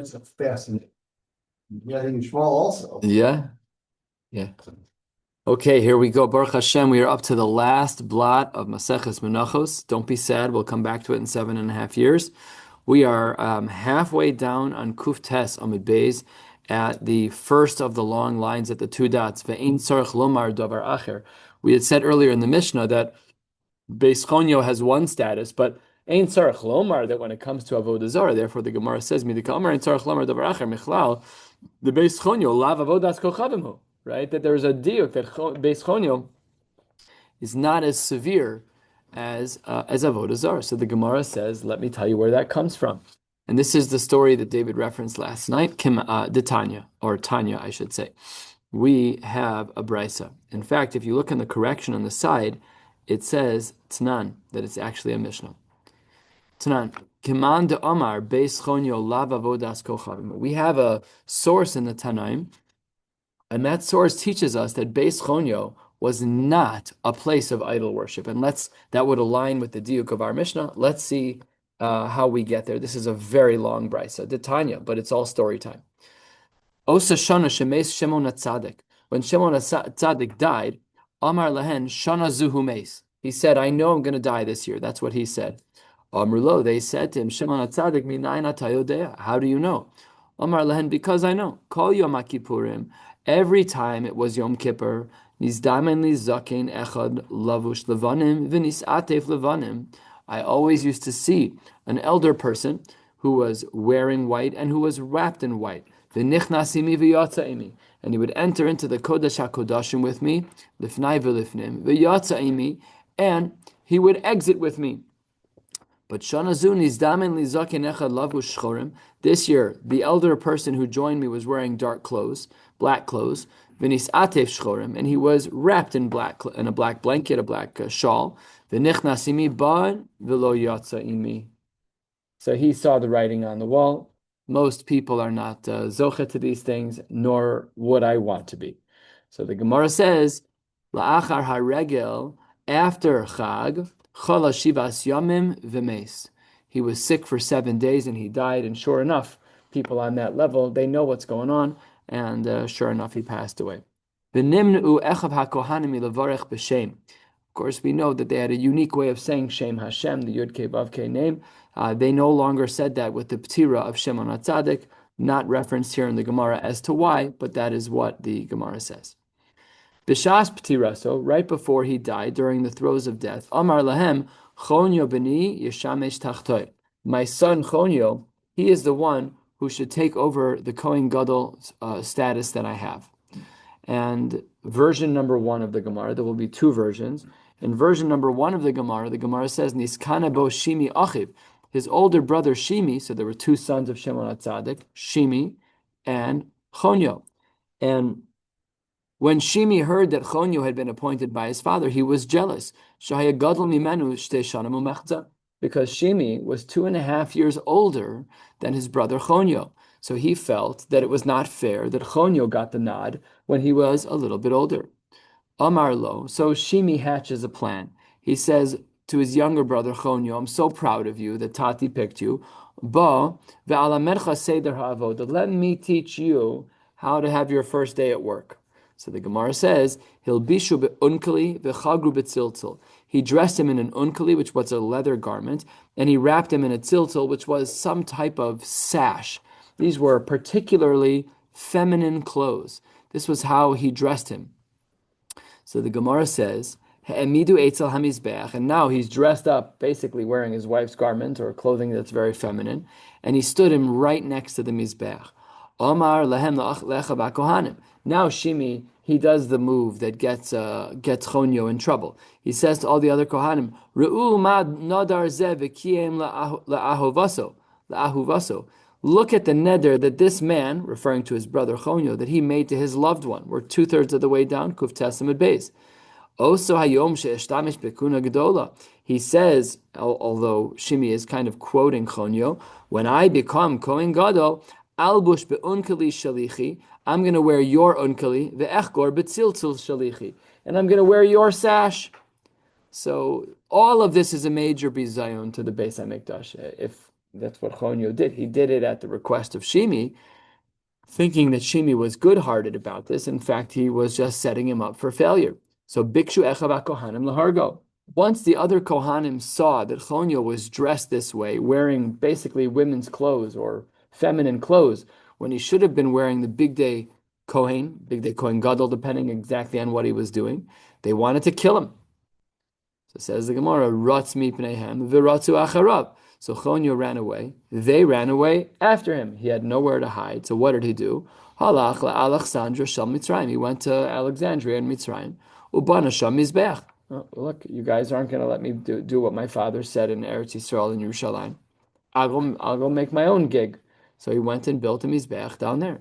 That's a fascinating. Yeah, I think Shmuel also. Yeah, yeah. Okay, here we go. Baruch Hashem, we are up to the last blot of Maseches Menachos. Don't be sad, we'll come back to it in 7.5 years. We are halfway down on Kuf Tes Amud Beis at the first of the long lines at the two dots. Ve'ein tzarich lomar davar acher. We had said earlier in the Mishnah that Beis Chonyo has one status, but Ein Tzarech Lomar, that when it comes to Avodah Zarah, therefore the Gemara says, Midika Amar Ein Tzarech Lomar Davar Acher Michlal, the Beis Chonyo Lav Avodas Kochavimhu, right? That there is a diuk that Beis Chonyo is not as severe as Avodah Zarah. So the Gemara says, let me tell you where that comes from. And this is the story that David referenced last night, the Tanya, or Tanya, I should say. We have a brisa. In fact, if you look in the correction on the side, it says Tnan, that it's actually a Mishnah. Tnan. Kiman de Omar Beis Chonyo Lav Avodas Kochavim. We have a source in the Tanaim, and that source teaches us that Beis Chonyo was not a place of idol worship. And that would align with the diuk of our Mishnah. Let's see how we get there. This is a very long brisa, the Tanya, but it's all story time. Osa Shana Shemes Shimon HaTzadik. When Shimon HaTzadik died, Amar Lahen Shana Zuhu Meis. He said, I know I'm going to die this year. That's what he said. Amrulo, they said to him, Shimon HaTzadik minayin ata yodea. How do you know? Amar Lahen, because I know. Kol Yom HaKippurim. Every time it was Yom Kippur, Nizdamen li zaken echad lavush levanim v'nis atef levanim. I always used to see an elder person who was wearing white and who was wrapped in white. V'nichnasimi v'yatzaimi. And he would enter into the Kodesh HaKodashim with me, lifnai v'lifnim, v'yatzaimi, and he would exit with me. But Shana Zun izdamen li zaken echad lavush shchorim. This year, the elder person who joined me was wearing dark clothes, black clothes, v'nis atef shchorim, and he was wrapped in a black blanket, a black shawl. V'nichnasimi ban v'lo yatzaimi. So he saw the writing on the wall. Most people are not zocha to these things, nor would I want to be. So the Gemara says, La'achar haregel, after Chag, chala shivas yamim v'meis. He was sick for 7 days and he died. And sure enough, people on that level, they know what's going on. And sure enough, he passed away. V'nimnu echav hakohanim levarech b'shem. Of course, we know that they had a unique way of saying Shem Hashem, the Yud Kei Vav Kei name. They no longer said that with the Ptira of Shimon HaTzadik, not referenced here in the Gemara as to why, but that is what the Gemara says. B'shas Ptira, so right before he died, during the throes of death, Amar Lahem, Chonyo b'ni yeshamesh tachtoi. My son Chonyo, he is the one who should take over the Kohen Gadol status that I have. And version number 1 of the Gemara, there will be 2 versions. In version number 1 of the Gemara says, Niskana bo Shimi achiv. His older brother Shimi, so there were 2 sons of Shimon HaTzadik, Shimi and Chonyo. And when Shimi heard that Chonyo had been appointed by his father, he was jealous. Shahaya gadol mimenu shtei shana umechza. Because Shimi was 2.5 years older than his brother Chonyo. So he felt that it was not fair that Chonyo got the nod when he was a little bit older. Amar lo, so Shimi hatches a plan. He says to his younger brother Chonyo, I'm so proud of you that Tati picked you. Ba ve'alamercha seder ha'avoda. Let me teach you how to have your first day at work. So the Gemara says, Hilbishu be'unkali v'chagru be'tziltzil. He dressed him in an unkali, which was a leather garment, and he wrapped him in a tziltzil, which was some type of sash. These were particularly feminine clothes. This was how he dressed him. So the Gemara says, Ha'emidu eitzel hamizbeach, and now he's dressed up, basically wearing his wife's garment or clothing that's very feminine, and he stood him right next to the mizbeach. Omar lehem lecha ba'kohanim. Now Shimi, he does the move that gets Chonyo in trouble. He says to all the other Kohanim, Re'u ma nadar zeh v'kiyem la'ahuvaso. Look at the neder that this man, referring to his brother Chonyo, that he made to his loved one. We're 2/3 of the way down, Kuf Tesamid Beis. Also hayom she'eshtamish bekuna gedola. He says, although Shimi is kind of quoting Chonyo, when I become Kohen Gadol, albush be'unkali shalichi, I'm going to wear your unkali, ve'echgor betziltzil shalichi, and I'm going to wear your sash. So all of this is a major bizayon to the Beis HaMikdash. If That's what Chonyo did. He did it at the request of Shimi, thinking that Shimi was good-hearted about this. In fact, he was just setting him up for failure. So Bikshu Echav Kohanim Lahargo. Once the other Kohanim saw that Chonyo was dressed this way, wearing basically women's clothes or feminine clothes, when he should have been wearing the big day Kohen Gadol, depending exactly on what he was doing, they wanted to kill him. So says the Gemara, Ratz mipneihem v'ratzu acharav. So Chonyo ran away. They ran away after him. He had nowhere to hide. So what did he do? Halach la'Alexandra shel Mitzrayim. He went to Alexandria in Mitzrayim. Ubana sham mizbeach. Oh, look, you guys aren't going to let me do what my father said in Eretz Yisrael in Yerushalayim. I'll go make my own gig. So he went and built a mizbeach down there.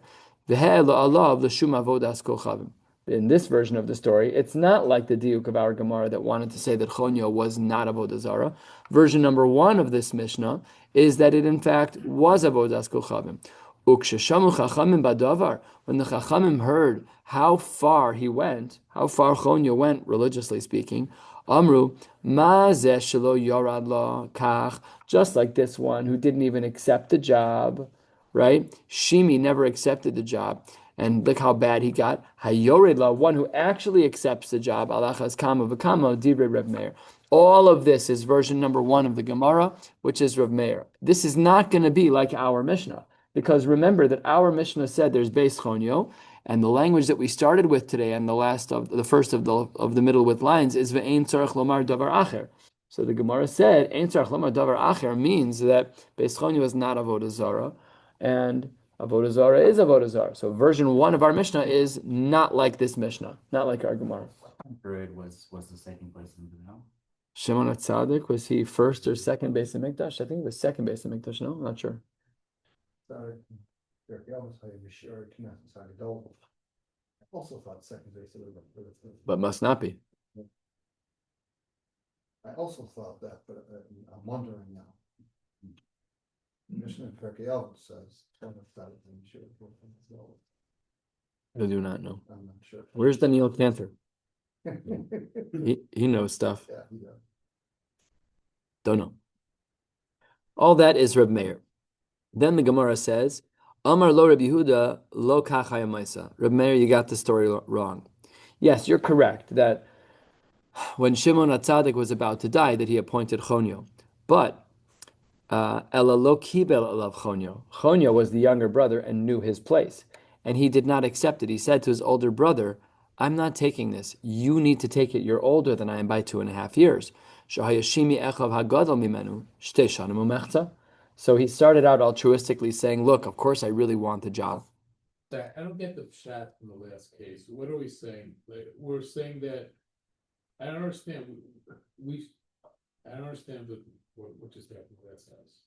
In this version of the story, it's not like the diuk of our Gemara that wanted to say that Chonyo was not Avodah Zarah. Version number 1 of this Mishnah is that it in fact was Avodas Kochavim. Uksheshamu Chachamim badavar, when the Chachamim heard how far he went, how far Chonyo went, religiously speaking, Amru, Ma zeh shelo yorad lo kach, just like this one who didn't even accept the job, right? Shimi never accepted the job. And look how bad he got. Hayored la, one who actually accepts the job. Alachas kama v'kama divrei Reb Meir. All of this is version number 1 of the Gemara, which is Reb Meir. This is not going to be like our Mishnah, because remember that our Mishnah said there's Beis Chonyo, and the language that we started with today, and the first of the middle with lines is ve'ein tzarich lomar davar acher. So the Gemara said ein tzarich lomar davar acher means that Beis Chonyo is not avodah zarah, and Avodah Zarah is Avodah Zarah. So version 1 of our Mishnah is not like this Mishnah, not like our Gemara. Period was the second place in the middle. Shimon HaTzadik, was he first or second base in Mikdash? I think it was second base in Mikdash. No, I'm not sure. I also thought second base. But must not be. I also thought that, but I'm wondering now. Mishnah in Pirkei Avos says, I do not know. I'm not sure. Where's Daniel Panther? He knows stuff. Yeah, he does. Don't know. All that is Reb Meir. Then the Gemara says, Amar lo Reb Yehuda lo kach hayamaisa. Reb Meir, you got the story wrong. Yes, you're correct that when Shimon HaTzadik was about to die, that he appointed Chonyo. But Ela lo kibel alav Chonyo. Chonyo was the younger brother and knew his place, and he did not accept it. He said to his older brother, I'm not taking this. You need to take it. You're older than I am by 2.5 years. So he started out altruistically saying, look, of course I really want the job. I don't get the shot from the last case. What are we saying? Like, we're saying that I don't understand. I don't understand what just happened in the last house.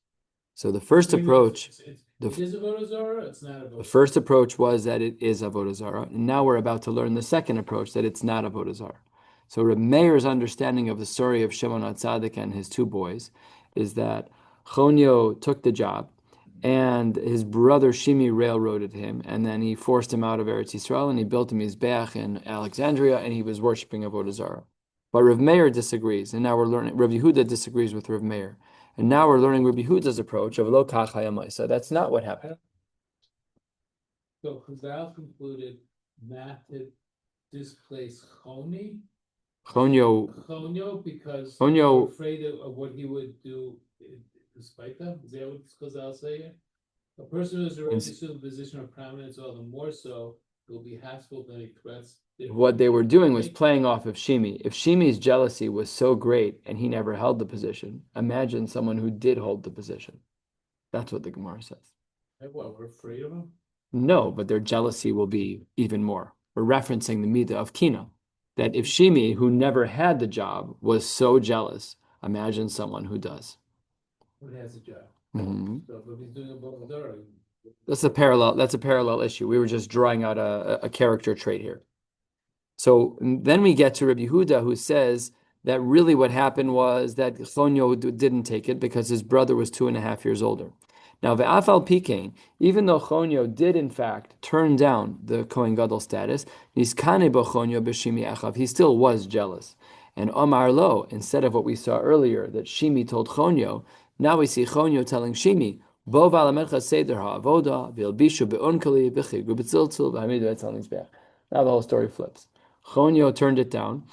So the first approach, it is Avodah Zarah. It's not Avodah Zarah. the first approach was that it is Avodah Zarah, and now we're about to learn the second approach, that it's not Avodah Zarah. So Reb Meir's understanding of the story of Shimon HaTzadik and his 2 boys is that Chonyo took the job, and his brother Shimi railroaded him, and then he forced him out of Eretz Yisrael, and he built him his Mizbeach in Alexandria, and he was worshiping Avodah Zarah. But Rav Meir disagrees, and now we're learning. Rav Yehuda disagrees with Rav Meir, and now we're learning Rav Yehuda's approach of lo kach hayamaisa. That's not what happened. So Chazal concluded not to displace Chonyo because Chonyo- they were afraid of what he would do despite them. Is that what Chazal say? A person who is already assumed a position of prominence, all the more so, will be hostile to any threats. What they were doing was playing off of Shimi. If Shimi's jealousy was so great and he never held the position, imagine someone who did hold the position. That's what the Gemara says. What, we're afraid of him? No, but their jealousy will be even more. We're referencing the midah of Kina, that if Shimi, who never had the job, was so jealous, imagine someone who does. Who has a job? Mm-hmm. So if he's doing a Avodah Zarah, That's a parallel issue. We were just drawing out a character trait here. So then we get to Rabbi Yehuda, who says that really what happened was that Chonyo didn't take it because his brother was 2.5 years older. Now, ve'afal pikein, even though Chonyo did in fact turn down the Kohen Gadol status, niskane bo Chonyo b'shimi echav, he still was jealous. And Omar lo, instead of what we saw earlier, that Shimi told Chonyo Now we see Chonyo telling Shimi, Bo v'alamelcha seder ha'avoda, v'ilbishu be'onkali, b'chigru b'tziltzil, v'hamidu etzal mizbeach. Now the whole story flips. Chonyo turned it down,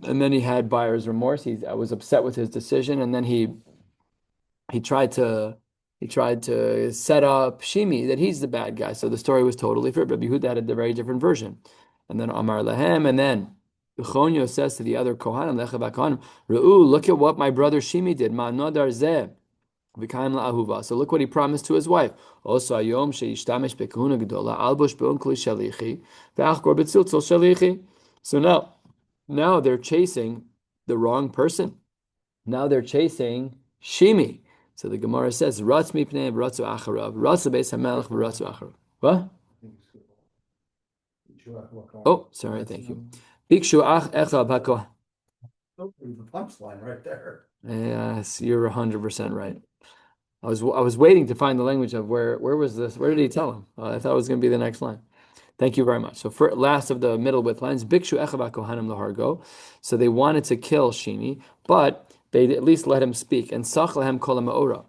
and then he had buyer's remorse. I was upset with his decision, and then he tried to set up Shimi that he's the bad guy. So the story was totally flipped. Rabbi Yehuda had a very different version. And then Amar Lahem, and then Chonyo says to the other Kohanim, Lecha Kohanim, Re'u, look at what my brother Shimi did. Ma nodar zeh. So look what he promised to his wife. Also ayom sheishtamesh bekahuna gedola albush be'unkli shalichi ve'achkor betziltzol shalichi. So now they're chasing the wrong person. Now they're chasing Shimi. So the Gemara says, Ratz mipnei v'ratzu acharav, Ratz beis hamelech v'ratzu acharav. What? Oh, sorry, thank you. Bikshu ach echad hakoh. The punchline right there. Yes, you're 100% right. I was waiting to find the language of where was this? Where did he tell him? I thought it was going to be the next line. Thank you very much. So for last of the middle width lines, Bikshu echava kohanim lahargo. So they wanted to kill Shimi, but they at least let him speak. And sach lahem kol ha'ma'ora.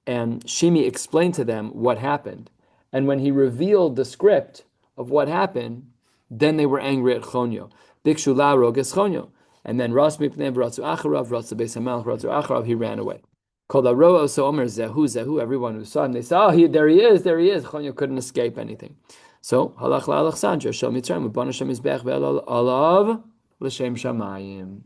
And Shimi explained to them what happened. And when he revealed the script of what happened, then they were angry at Chonyo. Bikshu la roges Chonyo. And then Ras mipnei v'ratzu acharav, Ratzu beis hamelech v'ratzu acharav, he ran away. Kol ha'ro'o so omer zehu, everyone who saw him, they saw, there he is. Chonyo couldn't escape anything. So, halach la'alexandria, shel mitzrayim, u'bana shem mizbech ve'el alav l'shem shamayim.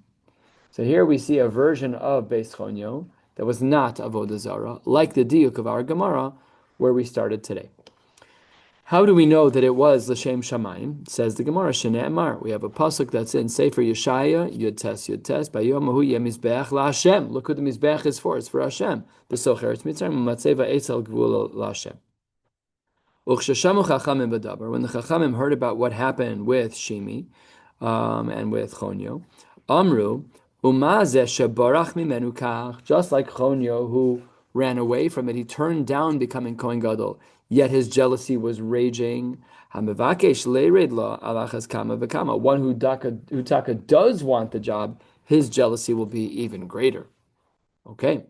So here we see a version of Beis Chonyo that was not Avodah Zarah, like the diuk of our Gemara, where we started today. How do we know that it was l'shem shamayim? Says the Gemara, Shnei Amar. We have a pasuk that's in Sefer Yeshaya, Yud Tes, Bayomahu Yeh Mizbech LaHashem. Look what the Mizbech is for. It's for Hashem. B'socher Eretz Mitzrayim, U'matzeva Eitzel Gvul LaHashem. When the Chachamim heard about what happened with Shimi and with Chonyo, Amru, just like Chonyo, who ran away from it, he turned down becoming Kohen Gadol, yet his jealousy was raging. One who taka does want the job, his jealousy will be even greater. Okay.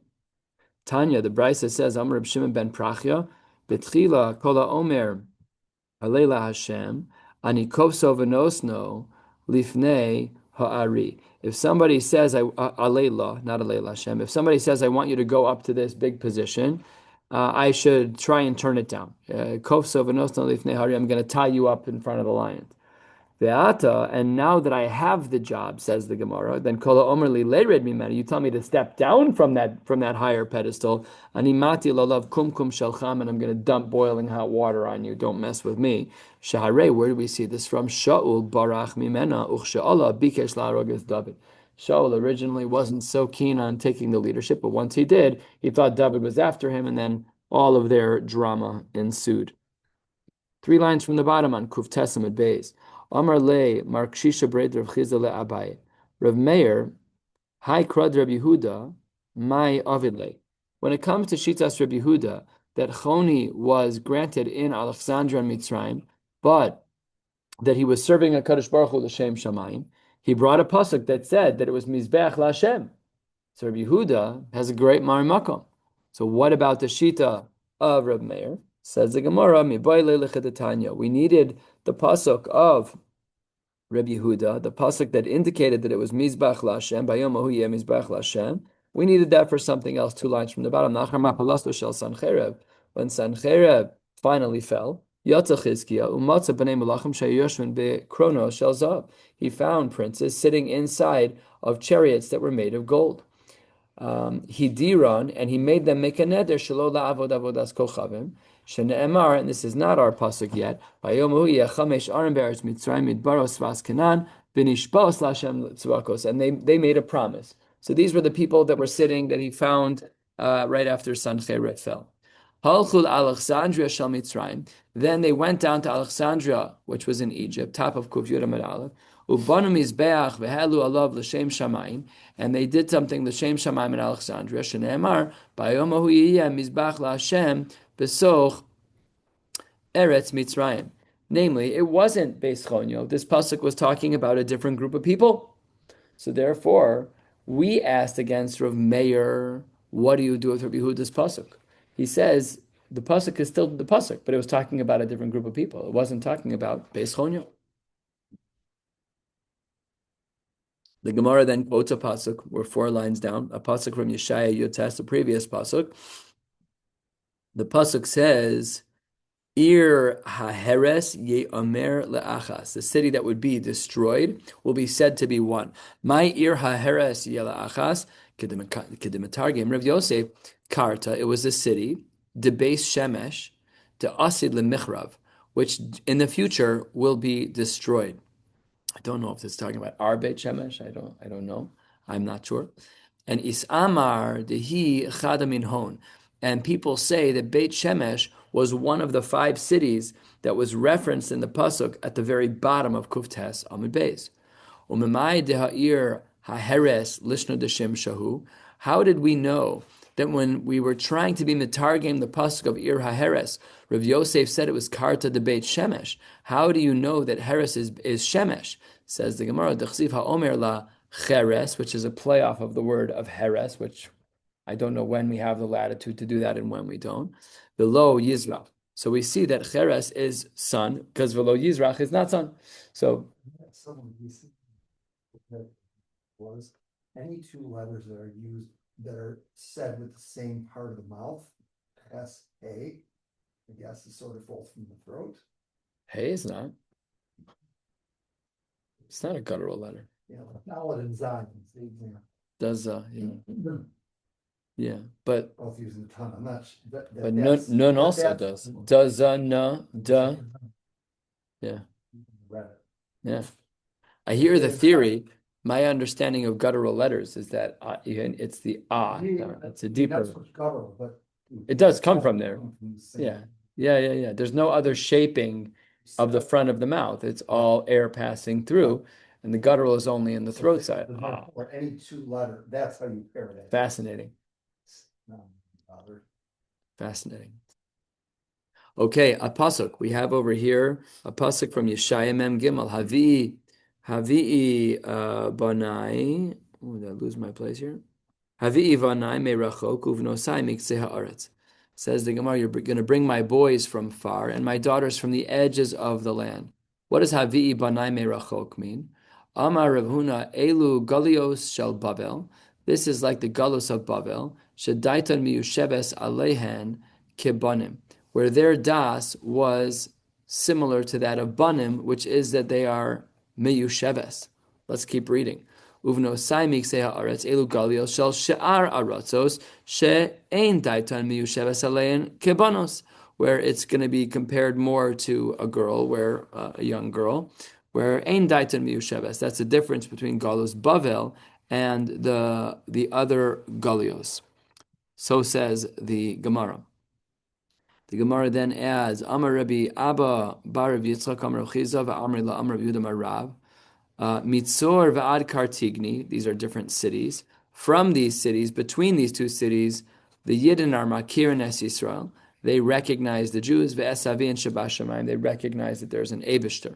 Tanya, the Brisa says, Amr Reb Shimon ben Prachya, Betchila kola omer alela Hashem, ani kofso v'nosno lifnei ha'ari. If somebody says, alela, not alela Hashem, if somebody says, I want you to go up to this big position, I should try and turn it down. Kofso v'nosno lifnei ha'ari, I'm going to tie you up in front of the lions. And now that I have the job, says the Gemara, then kola omer li leired mimenu, you tell me to step down from that higher pedestal. Animati lalav kumkum shelcham, and I'm going to dump boiling hot water on you. Don't mess with me. Shaharei, where do we see this from? Shaul barach mimena uchshe'ala bikesh la'arog David. Shaul originally wasn't so keen on taking the leadership, but once he did, he thought David was after him, and then all of their drama ensued. 3 lines from the bottom on Kuf Tesam at Beis. Amar le Mark Shisha Braid Rav Chizda le Abaye. Rav Meir, Hai Krad Rabbi Yehuda, Mai Avidle. When it comes to Shitas Rabbi Yehuda, that Choni was granted in Alexandria and Mitzrayim, but that he was serving a Kadosh Baruch Hu l'shem shamayim, he brought a pasuk that said that it was Mizbeach l'Hashem. So Rabbi Yehuda has a great Marimakom. So what about the Shita of Rav Meir? Says the Gemara, we needed the pasuk of Rabbi Yehuda, the pasuk that indicated that it was Mizbach Lashem, Bayomahu Yeh Mizbach Lashem. We needed that for something else. 2 lines from the bottom. When Sancherib finally fell, he found princes sitting inside of chariots that were made of gold. Hidiron, and he made them make a neder shelo la'avod avodas kochavim. Shene'emar, and this is not our pasuk yet. Vayomu yechamesh arim be'eretz Mitzrayim midbaros vas Canaan v'nishbos l'Hashem tzvakos, and they made a promise. So these were the people that were sitting that he found right after Sancherib fell. Halchul Alexandria shel Mitzrayim. Then they went down to Alexandria, which was in Egypt, top of Kuf Yud Amud Aleph. Ubanu mizbeach v'helu alav l'shem shamayim, and they did something l'shem shamayim in Alexandria. Shene'emar bayomahu yiyeh mizbach la'Hashem b'soch eretz Mitzrayim. Namely, it wasn't Beis Chonyo. This pasuk was talking about a different group of people. So therefore, we asked against Rav Meir, what do you do with Rabbi Yehuda's pasuk? He says the pasuk is still the pasuk, but it was talking about a different group of people. It wasn't talking about Beis Chonyo. The Gemara then quotes a pasuk. We're 4 lines down. A pasuk from Yeshaya Yotes, the previous pasuk. The pasuk says, Ir haheres ye'omer le'achas. The city that would be destroyed will be said to be one. My ir haheres ye'le'achas, kedemetargim Rav Yosef, Karta, it was a city, de Beis Shemesh, de Asid le'michrav, which in the future will be destroyed. I don't know if it's talking about our Beit Shemesh. I don't know. I'm not sure. And Isamar dehi chadamin hon. And people say that Beit Shemesh was one of the 5 cities that was referenced in the pasuk at the very bottom of Kuftes Amud Beis. Umemai deha'ir haheres lishna deshem shahu. How did we know that when we were trying to be mitargem the pasuk of Ir haheres, Rav Yosef said it was Karta de Beit Shemesh? How do you know that Heres is Shemesh? Says the Gemara, Dechsiv ha'omer la Cheres, which is a playoff of the word of Heres, which I don't know when we have the latitude to do that and when we don't. Velo Yizrach. So we see that Cheres is son, because Velo Yizrach is not son. So Someone recently was any 2 letters that are used that are said with the same part of the mouth, S-A, I guess is sort of falls from the throat. hey, it's not. It's not a guttural letter. Yeah, like Dalet and Zayin, Does yeah, but both using the tongue. I'm not. but nun also does. Does na da. Yeah. Yeah. I hear the theory. My understanding of guttural letters is that it's the it's a deeper. Guttural, but it does come from there. Yeah. There's no other shaping of the front of the mouth. It's all air passing through, and the guttural is only in the throat side. Or any 2 letter. That's how you pair that. Fascinating. No, Fascinating. Okay, a pasuk we have over here, a pasuk from Yeshaya Mem Gimel. Havi'i banai. Oh, did I lose my place here? Havi'i banai merachok uvnosai miktzeh haaretz. Says the Gemara, you're going to bring my boys from far and my daughters from the edges of the land. What does Havi'i banai merachok mean? Amar Rav Huna elu galios shel Babel. This is like the galus of Babel. Shedaitan miyushebes alehan kebanim, where their das was similar to that of banim, which is that they are miyushebes. Let's keep reading. Uvnosai miksei haaretz elu galios shel she'ar aratzos she'ein daitan miyushebes alehan kebanos, where it's going to be compared more to a girl, where a young girl, where ein daitan miyushebes. That's the difference between galus Bavel and the other galios. So says the Gemara. The Gemara then adds, Amar Rabbi Abba bar Rabbi Yitzchak Amar Chiza v'Amri la Amar Rabbi Yehuda Marav, Mitzor v'Ad Kartigni. These are different cities. From these cities, between these 2 cities, the Yidden are Makir and Es Yisrael. They recognize the Jews, v'Esavi and Shabbat Shamayim. They recognize that there's an Eibishter.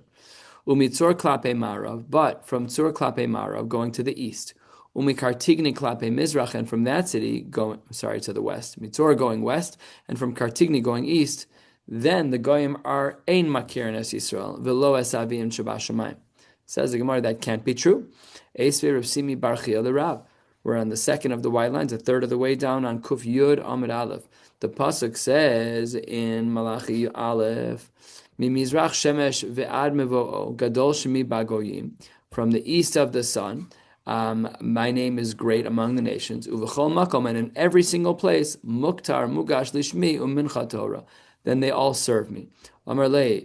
Umitzor klape Marav, but from Tzur klape Marav, going to the east. Umikartigni klape Mizrach, and from that city going, to the west. Mitzor going west, and from Kartigni going east. Then the goyim are ein makir in Es Yisrael, velo esavi and Shabbat Shamayim. Says the Gemara, that can't be true. Esvei Rav Simi bar Chia the Rab. We're on the second of the white lines, a third of the way down on Kuf Yud Amud Aleph. The pasuk says in Malachi Aleph, Mimizrach Shemesh ve'ad mevo'o gadol shemi bagoyim. From the east of the sun, my name is great among the nations. Uvechol makom, and in every single place, muktar mugash lishmi umincha Torah. Then they all serve me. Amar le,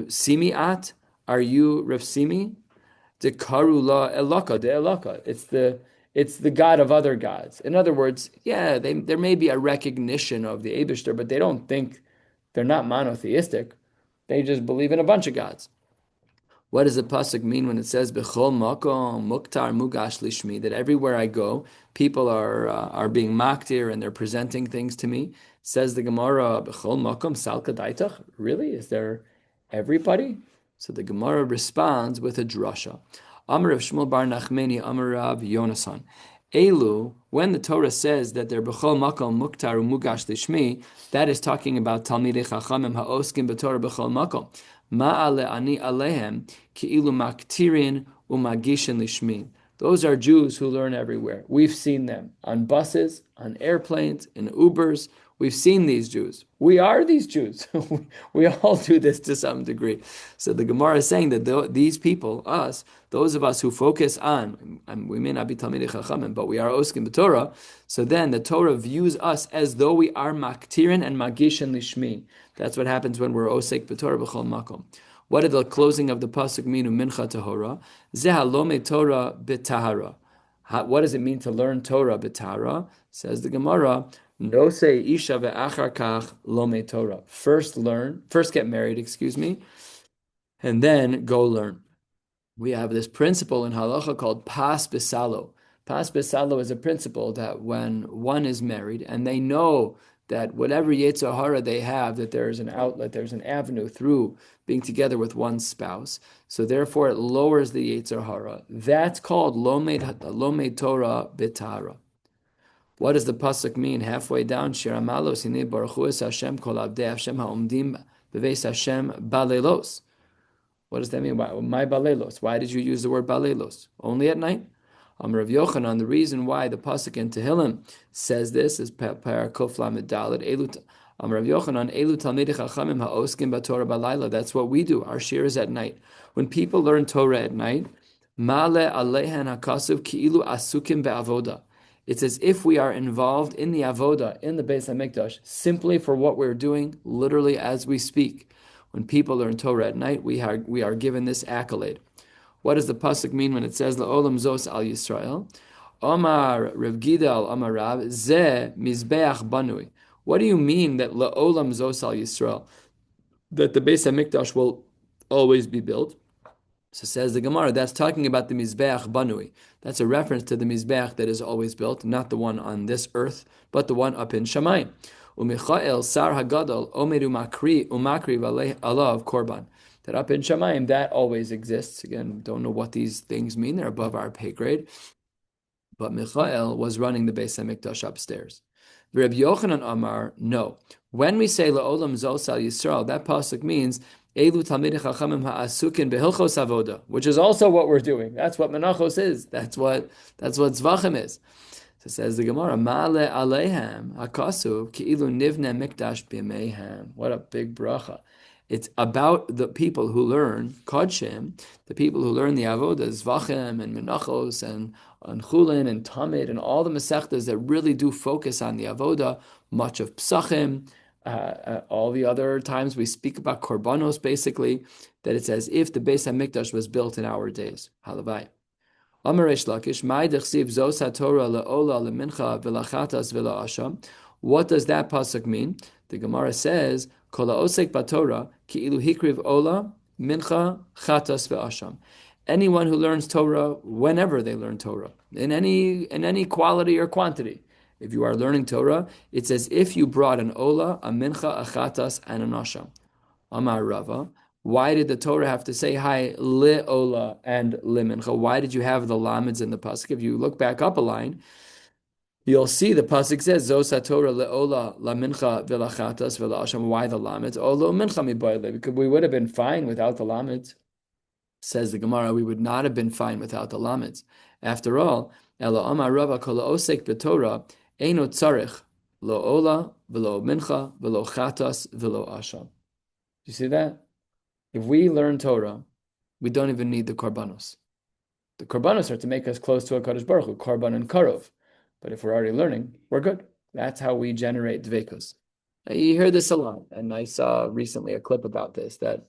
simi at, are you Rav Simi? De karu la elaka de elaka. It's the god of other gods. In other words, yeah, there may be a recognition of the Eibishter, but they don't think they're not monotheistic. They just believe in a bunch of gods. What does the pasuk mean when it says "Bechol makom muktar mugash lishmi"? That everywhere I go, people are being maktir and they're presenting things to me. Says the Gemara, "Bechol makom salka daitach." Really, is there everybody? So the Gemara responds with a drasha. Amar Rav Shmuel bar Nachmeni, Amar Rav Yonasan, Elu, when the Torah says that they're b'chol makom muktar umugash lishmi, that is talking about talmidei chachamim ha'oskim b'Torah b'chol makom. Ma'ale ani alehem ki'ilu maktirin umagishin lishmi. Those are Jews who learn everywhere. We've seen them on buses, on airplanes, in Ubers. We've seen these Jews. We are these Jews. We all do this to some degree. So the Gemara is saying that these people, us, those of us who focus on, and we may not be Talmidei Chachamim, but we are Oskim B'Torah, so then the Torah views us as though we are Maktirin and Magishin Lishmi. That's what happens when we're Osek B'Torah B'chol Makom. What did the closing of the pasuk mean? Mincha tahora, zehalome Torah b'tahara. What does it mean to learn Torah b'tahara? Says the Gemara, no say isha ve'achar kach lome Torah. First get married, and then go learn. We have this principle in halacha called pas besalo. Pas besalo is a principle that when one is married and they know that whatever yetzer hara they have, that there's an outlet, there's an avenue through being together with one's spouse. So therefore it lowers the yetzer hara. That's called lomed Torah b'tahara. What does the pasuk mean? Halfway down, Shir Amalos, Hinei Baruch Hu es Hashem kol avdei Hashem ha'omdim b'veis Hashem balelos. What does that mean? My balelos. Why did you use the word balelos? Only at night? Rav Yochanan, the reason why the pasuk in Tehillim says this is Par Kof Lamed Dalet. Rav Yochanan, Elu Talmidei Chachamim ha'oskim b'Torah b'layla. That's what we do. Our shiur is at night. When people learn Torah at night, Male alehen hakasuv ki'ilu asukim be'avoda. It's as if we are involved in the avoda, in the Beis HaMikdash, simply for what we're doing, literally as we speak. When people learn Torah at night, we are given this accolade. What does the pasuk mean when it says La'olam Zos al Yisrael? Omar Rav Gidal Omar Rav Ze Mizbeach Banui. What do you mean that La'olam Zos al Yisrael? That the Beis HaMikdash will always be built? So says the Gemara, that's talking about the Mizbeach Banui. That's a reference to the Mizbeach that is always built, not the one on this earth, but the one up in Shamayim. Umichael Sar Hagadol Omer Umakri Alav Korban. That up in Shamayim, that always exists. Again, don't know what these things mean. They're above our pay grade. But Michael was running the Beis HaMikdash upstairs. Rabbi Yochanan Amar, no. When we say La'olam Zos al Yisrael, that pasuk means Elu Talmidei Chachamim ha'asukin behilchos avoda, which is also what we're doing. That's what Menachos is. That's what Zvachim is. So says the Gemara, Ma'ale alehem hakasu ki'ilu nivne mikdash b'meihem. What a big bracha. It's about the people who learn Kodshim, the people who learn the Avodah, Zvachim and Menachos and Chulin and Tamid and all the Masechtas that really do focus on the Avodah, much of Psachim, all the other times we speak about Korbanos, basically, that it's as if the Beis HaMikdash was built in our days. Halavai. Amar Reish Lakish, Mai dechsiv zos haTorah le'ola le'mincha v'lachatas v'la'asham. What does that pasuk mean? The Gemara says, Kol ha'osek b'Torah ki'ilu hikriv ola mincha chatas ve'asham. Anyone who learns Torah, whenever they learn Torah, in any quality or quantity, if you are learning Torah, it's as if you brought an ola, a mincha, a chatas, and an asham. Amar Rava, why did the Torah have to say hi li ola and li mincha? Why did you have the lamids in the pasuk? If you look back up a line, you'll see the pasuk says Zos Torah leola la mincha v'lachatas v'la'asham. Why the lamids? Olo mincha miboyle, because we would have been fine without the lamids. Says the Gemara, we would not have been fine without the lamids. After all, Ela Amar Rava kol osek b'Torah eino tzarich lo ola v'lo mincha v'lo chatas v'lo asham. You see that? If we learn Torah, we don't even need the korbanos. The korbanos are to make us close to a Kadosh Baruch Hu, korban and karov. But if we're already learning, we're good. That's how we generate dveikus. You hear this a lot, and I saw recently a clip about this, that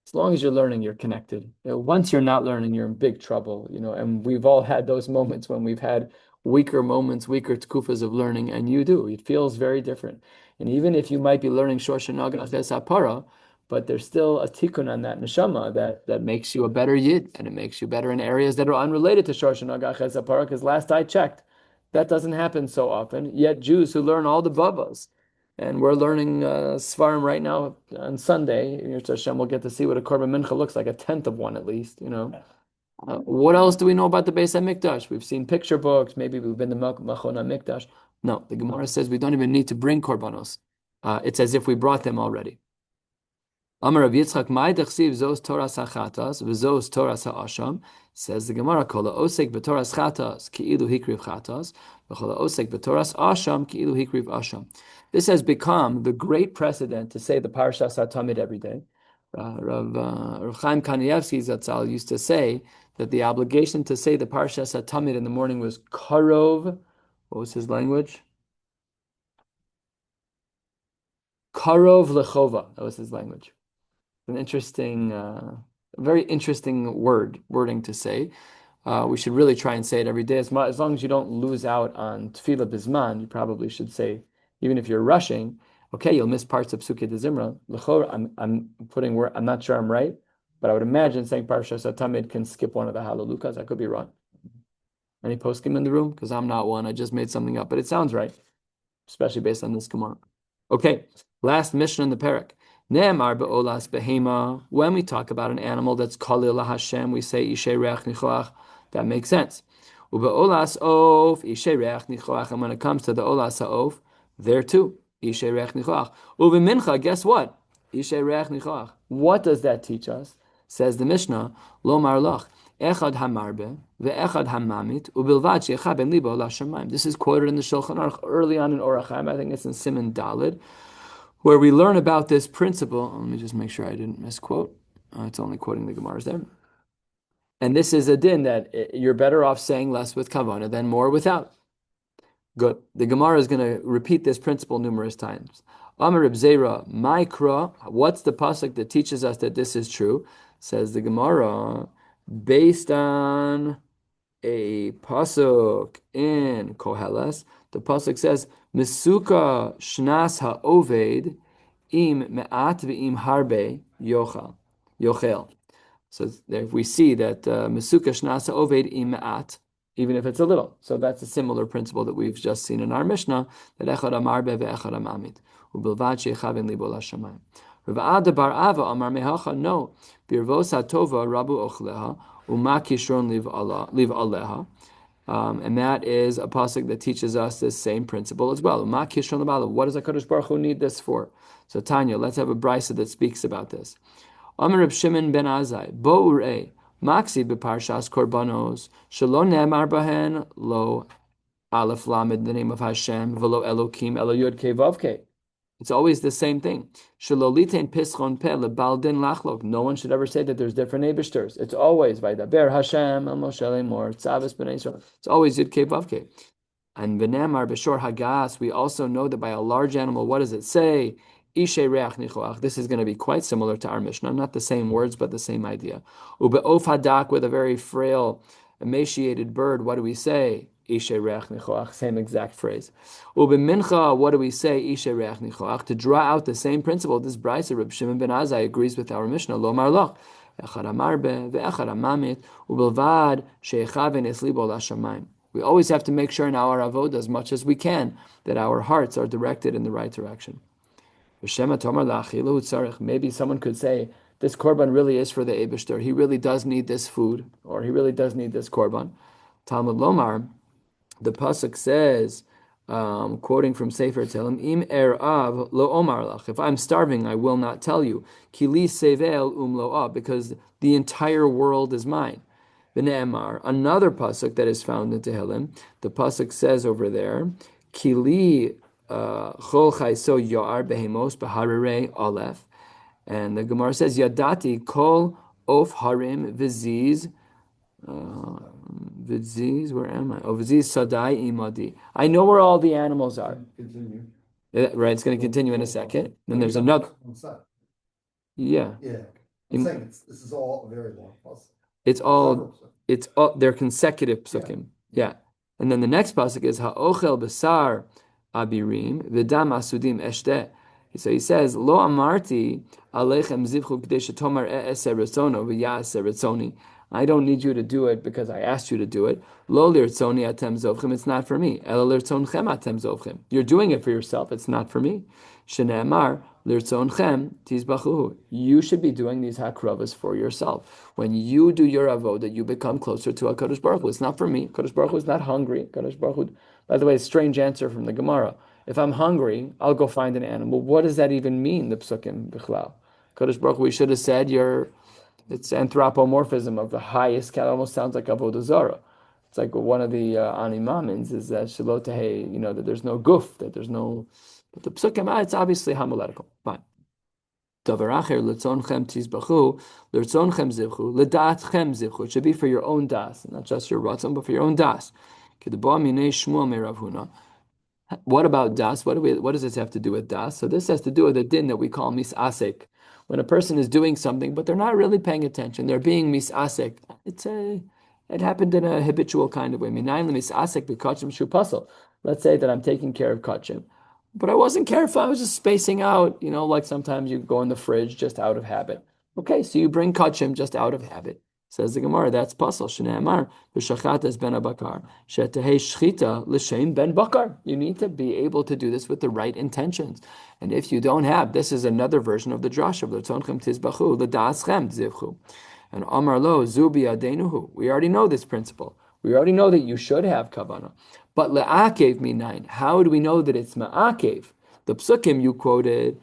as long as you're learning, you're connected. Once you're not learning, you're in big trouble, and we've all had those moments when we've had weaker moments, weaker tkufas of learning, and you do. It feels very different. And even if you might be learning Shor Shanagah Apara, but there's still a tikkun on that neshama that makes you a better yid, and it makes you better in areas that are unrelated to Shor Shanagah Apara, because last I checked, that doesn't happen so often. Yet Jews who learn all the bavas, and we're learning Svarim right now on Sunday, Hashem will get to see what a korban mincha looks like, a tenth of one at least, What else do we know about the Beis HaMikdash? We've seen picture books. Maybe we've been to Machon HaMikdash. No, the Gemara says we don't even need to bring korbanos. It's as if we brought them already. Amar Rav Yitzchak, Mai dechsiv zos Toras hachatas v'zos Toras ha'asham. Says the Gemara, Kol ha'osek b'Toras chatas ki'ilu hikriv chatas v'chol ha'osek b'Toras asham ki'ilu hikriv asham. This has become the great precedent to say the Parshas HaTamid every day. Rav Chaim Kanievsky Zatzal used to say that the obligation to say the Parshas HaTamid in the morning was karov. What was his language? Karov lechova. That was his language. An interesting, very interesting wording to say. We should really try and say it every day. As long as you don't lose out on tefillah bizman, you probably should say, even if you're rushing, okay, you'll miss parts of Sukkot de Zimra. I'm not sure I'm right, but I would imagine saying Parshas HaTamid can skip one of the Halalukas. I could be wrong. Any poskim in the room? Because I'm not one. I just made something up, but it sounds right, especially based on this Gemara. Okay, last mission in the parak. Ne'emar be'olas behema. When we talk about an animal that's kalil Hashem, we say ishay reach nichoach. That makes sense. Ube'olas of ishay reach nichoach. And when it comes to the olas ha'of, there too ishay reach nichoach. Ube'mincha, guess what? Ishay reach nichoach. What does that teach us? Says the Mishnah, Lo marlach echad hamarbe ve'echad hamamit ubilvad she'echa ben libo l'shamayim. This is quoted in the Shulchan Aruch early on in Orach Chaim. I think it's in Siman Daled, where we learn about this principle. Let me just make sure I didn't misquote. It's only quoting the Gemaras there. And this is a din that you're better off saying less with kavanah than more without. Good. The Gemara is going to repeat this principle numerous times. Amar Reb Zera, Maikra, what's the pasuk that teaches us that this is true? Says the Gemara, based on a pasuk in Koheles. The pasuk says, Mesuka shnas ha'oved im me'at ve'im harbe yochel. So there we see that Mesuka shnas ha'oved im me'at, even if it's a little. So that's a similar principle that we've just seen in our Mishnah, that echad amarbe ve'echad amamit. Ubilvad she'echaven libo l'shamayim. Rav Ada bar Ava amar mehacha, no. Birvos ha'tova rabu ochleha, uma kishron liv aleha. And that is a pasuk that teaches us this same principle as well. Uma kishron liv aleha. What does HaKadosh Baruch Hu need this for? So Tanya, let's have a brisa that speaks about this. Amar Reb Shimon ben Azai, bo urei, maxi beparshas korbanos, shelo ne'emar bahen, lo aleph lamed, the name of Hashem, velo Elokim, elo yud kei vav kei. It's always the same thing. Shalolitein pischon pe lebaldin lachlok. No one should ever say that there's different Eibushters. It's always Vaydaber Hashem al Moshe Lemor Tzavis b'nei Yisrael. It's always Yud Kei Vav Kei. And v'nemar b'shor hagas, we also know that by a large animal, what does it say? Ishay reach nichoach. This is going to be quite similar to our Mishnah, not the same words, but the same idea. Ube'of hadak, with a very frail, emaciated bird, what do we say? Ishay reach nichoach, same exact phrase. Ube'mincha, what do we say? Ishay reach nichoach. To draw out the same principle, this brisa, Reb Shimon ben Azai agrees with our Mishnah. Lo marloch, echad amarbe, ve'echad amamit, ubelvad she'echaven es libo l'shamayim. We always have to make sure in our avodah, as much as we can, that our hearts are directed in the right direction. Maybe someone could say, this korban really is for the Eibishter. He really does need this food, or he really does need this korban. Talmud Lomar, the pasuk says, quoting from Sefer Tehillim, Im erav lo omar lach. If I'm starving, I will not tell you. Ki li sevel lo'ah, because the entire world is mine. V'ne'emar, another pasuk that is found in Tehillim, the pasuk says over there, Ki li chol chayso yar behemos b'harire aleph. And the Gemara says, Yadati kol of harim viziz. Viziz, where am I? Oh, viziz sadai imadi. I know where all the animals are. Continue. Right, it's going to continue in a second. Then there's another. One side. Yeah. Yeah. I'm saying this is all a very long puzzle. It's all, they're consecutive psukim. Yeah. And then the next pasuk is ha'ochel besar abirim v'dam asudim eshte. So he says, Lo amarti alechem zivchu k'dei shetomar e'eser retzono v'ya'eser retzoni. I don't need you to do it because I asked you to do it. Lo lirtzoni atem zovchem. It's not for me. Ela lirtzonchem atem zovchem. You're doing it for yourself. It's not for me. Shne'emar L'irtzonchem tizbachuhu. You should be doing these hakravas for yourself. When you do your avodah, you become closer to HaKadosh Baruch Hu. It's not for me. HaKadosh Baruch Hu is not hungry. HaKadosh Baruch Hu, by the way, a strange answer from the Gemara. If I'm hungry, I'll go find an animal. What does that even mean, the psukim bichlal? HaKadosh Baruch Hu, we should have said it's anthropomorphism of the highest cat. It almost sounds like avodah zarah. It's like one of the animamins is that shalotahei, that there's no guf, that there's no. But the psukim, it's obviously homiletical. Fine. Davar acher l'tzonchem tizbachu, l'tzonchem zivchu, l'datchem zivchu. It should be for your own das, not just your ratzon, but for your own das. Kedaba minei Shmuel me Rav Huna. What about das? What does this have to do with das? So this has to do with a din that we call misasek. When a person is doing something, but they're not really paying attention, they're being misasek. It happened in a habitual kind of way. Minayin misasek b'kachim shu pasel. Let's say that I'm taking care of kachim, but I wasn't careful. I was just spacing out. Like sometimes you go in the fridge just out of habit. Okay, so you bring kachim just out of habit. Says the Gemara, that's pasal. Shneimar b'shachatas ben abakar shetehei shchita l'shem ben bakar. You need to be able to do this with the right intentions. And if you don't have, this is another version of the drash of l'tzonchem tizbachu l'daschem tzivchu. And Amar lo zubi adenuhu. We already know this principle. We already know that you should have kavanah. But le'akev minayin. How do we know that it's ma'akev? The psukim you quoted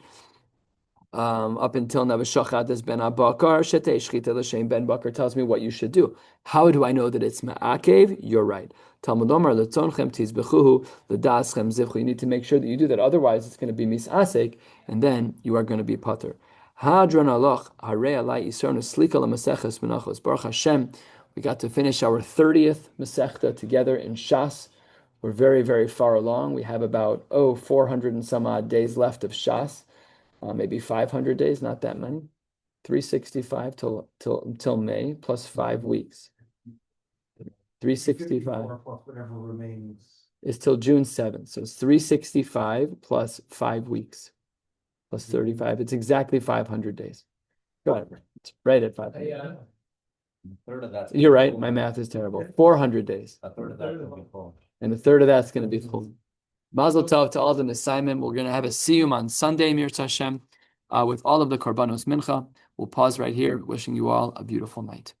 up until Navashachat ben Abakar, Shetei Shchita L'Shem ben Bakar tells me what you should do. How do I know that it's ma'akev? You're right. Talmud Omar L'tzonchem tizbechuhu l'daschem zivchu. You need to make sure that you do that. Otherwise, it's going to be misasek, and then you are going to be pater. Hadron aloch harei alai yisarnu slika l'maseches menachos. Baruch Hashem, we got to finish our 30th Masechta together in Shas. We're very, very far along. We have about 400 and some odd days left of Shas. Maybe 500 days, not that many. 365 till May, plus 5 weeks. 365 whatever remains is till June 7th. So it's 365 plus 5 weeks, plus 35. It's exactly 500 days. Go ahead. It's right at 500. A third of that's. You're right. My math is terrible. 400 days. A third of that's gonna be full. And a third of that's going to be full. Mazel tov to all the assignment. We're going to have a siyum on Sunday, Mirz Hashem, with all of the Korbanos Mincha. We'll pause right here, wishing you all a beautiful night.